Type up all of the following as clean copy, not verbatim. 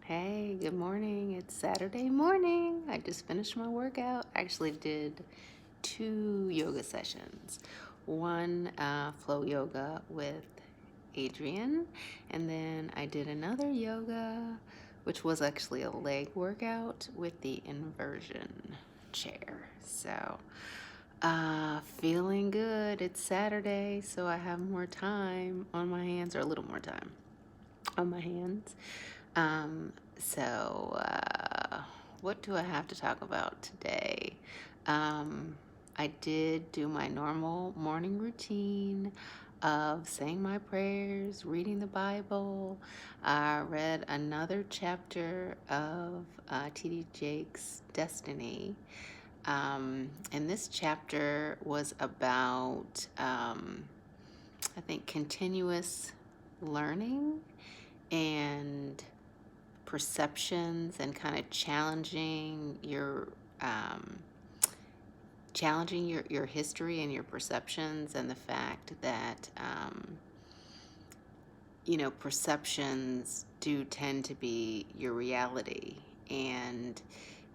Hey, good morning. It's Saturday morning. I just finished my workout. I actually did two yoga sessions. One flow yoga with Adrian, and then I did another yoga, which was actually a leg workout with the inversion chair. Feeling good. It's Saturday, so I have more time on my hands, or a little more time on my hands. Um, so, uh, what do I have to talk about today? Um, I did do my normal morning routine of saying my prayers, reading the Bible. I read another chapter of T.D. Jakes' Destiny. And this chapter was about, I think, continuous learning and perceptions and kind of um, challenging your history and your perceptions, and the fact that perceptions do tend to be your reality. And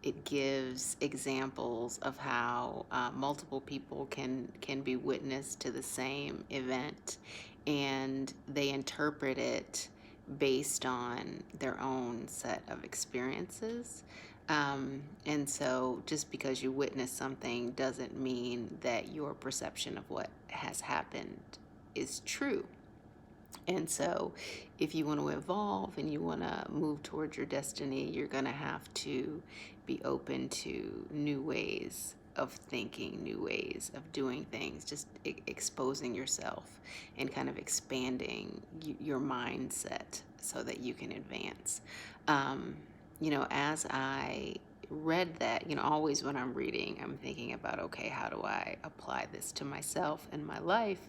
it gives examples of how multiple people can be witness to the same event, and they interpret it based on their own set of experiences. And so just because you witness something doesn't mean that your perception of what has happened is true. And so, if you want to evolve and you want to move towards your destiny, you're going to have to be open to new ways of thinking, new ways of doing things, just exposing yourself and kind of expanding your mindset so that you can advance. Um, as I read that, always when I'm reading, I'm thinking about, okay, how do I apply this to myself and my life?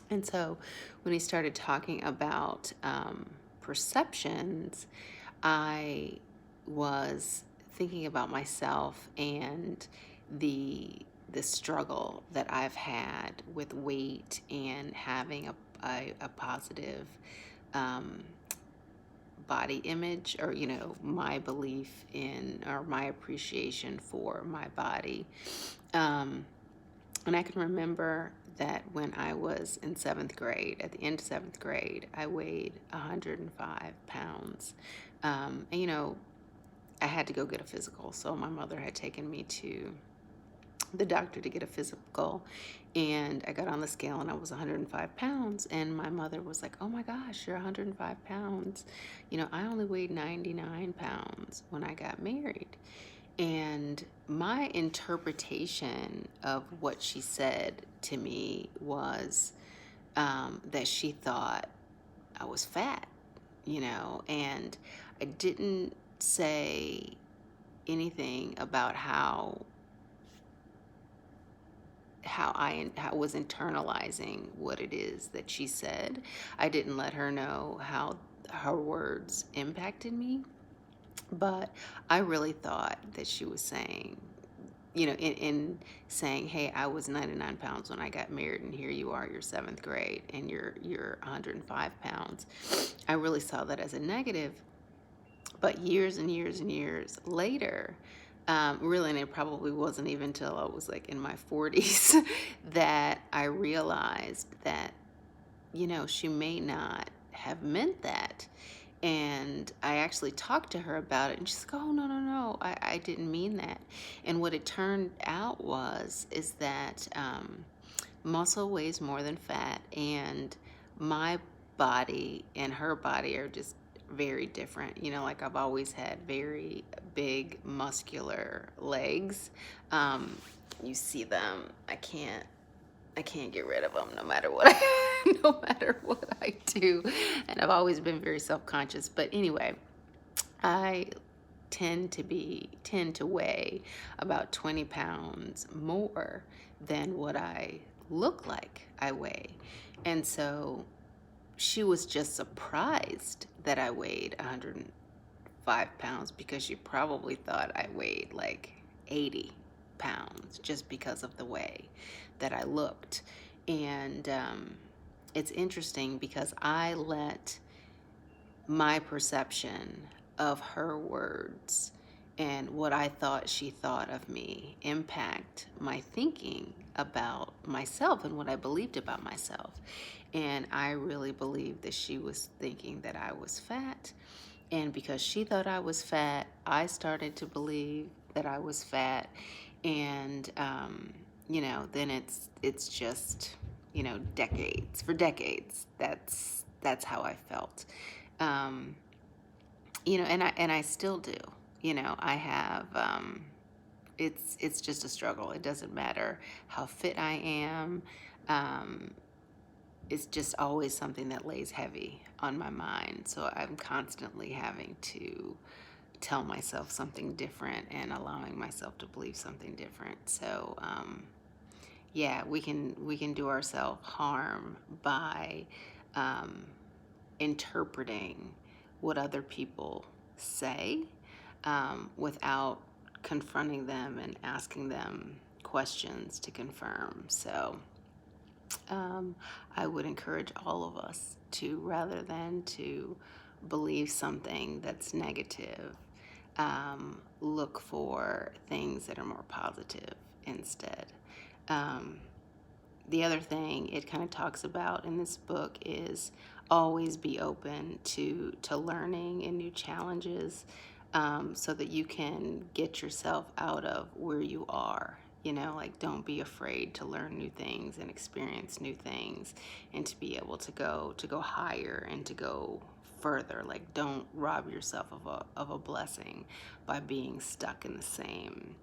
And so when he started talking about perceptions, I was thinking about myself and the struggle that I've had with weight and having a positive um, body image, or my belief in, or my appreciation for my body. And I can remember that when I was in seventh grade, at the end of seventh grade, I weighed 105 pounds. And, I had to go get a physical. So my mother had taken me to the doctor to get a physical. And I got on the scale and I was 105 pounds. And my mother was like, "Oh my gosh, you're 105 pounds. I only weighed 99 pounds when I got married." And my interpretation of what she said to me was that she thought I was fat, and I didn't say anything about how I was internalizing what it is that she said. I didn't let her know how her words impacted me, but I really thought that she was saying, in saying, "Hey, I was 99 pounds when I got married, and here you are, you're seventh grade, and you're 105 pounds." I really saw that as a negative. But years and years and years later, really, and it probably wasn't even until I was like in my 40s that I realized that, she may not have meant that. And I actually talked to her about it, and she's like, "Oh, no, no, no, I didn't mean that." And what it turned out is that muscle weighs more than fat, and my body and her body are just very different. Like, I've always had very big, muscular legs. Um, you see them. I can't get rid of them no matter what no matter what I do. And I've always been very self-conscious. But anyway, I tend to weigh about 20 pounds more than what I look like I weigh. And so she was just surprised that I weighed 105 pounds, because she probably thought I weighed like 80 pounds just because of the way that I looked. And it's interesting because I let my perception of her words and what I thought she thought of me impact my thinking about myself and what I believed about myself. And I really believed that she was thinking that I was fat. And because she thought I was fat, I started to believe that I was fat. And, then it's just, decades, for decades, that's how I felt. Um, and I still do. I have it's just a struggle. It doesn't matter how fit I am. Um, it's just always something that lays heavy on my mind. So I'm constantly having to tell myself something different and allowing myself to believe something different. So yeah, we can do ourselves harm by um, interpreting what other people say without confronting them and asking them questions to confirm. So I would encourage all of us to, rather than to believe something that's negative, look for things that are more positive instead. Um, the other thing it kind of talks about in this book is always be open to learning and new challenges, so that you can get yourself out of where you are. Like, don't be afraid to learn new things and experience new things, and to be able to go higher and to go further. Like, don't rob yourself of a blessing by being stuck in the same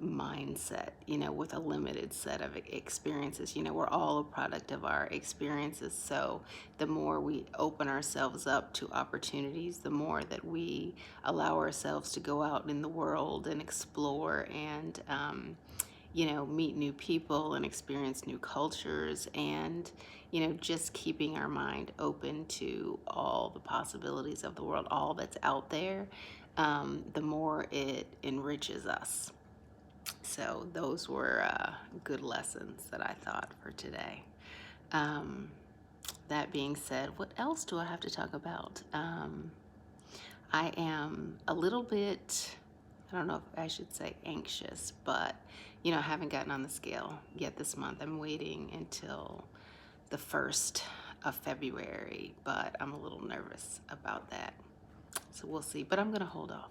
mindset, with a limited set of experiences. We're all a product of our experiences. So the more we open ourselves up to opportunities, the more that we allow ourselves to go out in the world and explore and, meet new people and experience new cultures, and, just keeping our mind open to all the possibilities of the world, all that's out there, the more it enriches us. So those were good lessons that I thought for today. Um, that being said, what else do I have to talk about? I am a little bit, I don't know if I should say anxious, but I haven't gotten on the scale yet this month. I'm waiting until the 1st of February, but I'm a little nervous about that. So we'll see, but I'm going to hold off.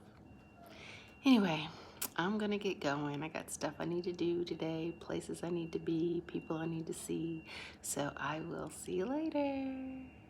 Anyway, I'm gonna get going. I got stuff I need to do today, places I need to be, people I need to see. So I will see you later.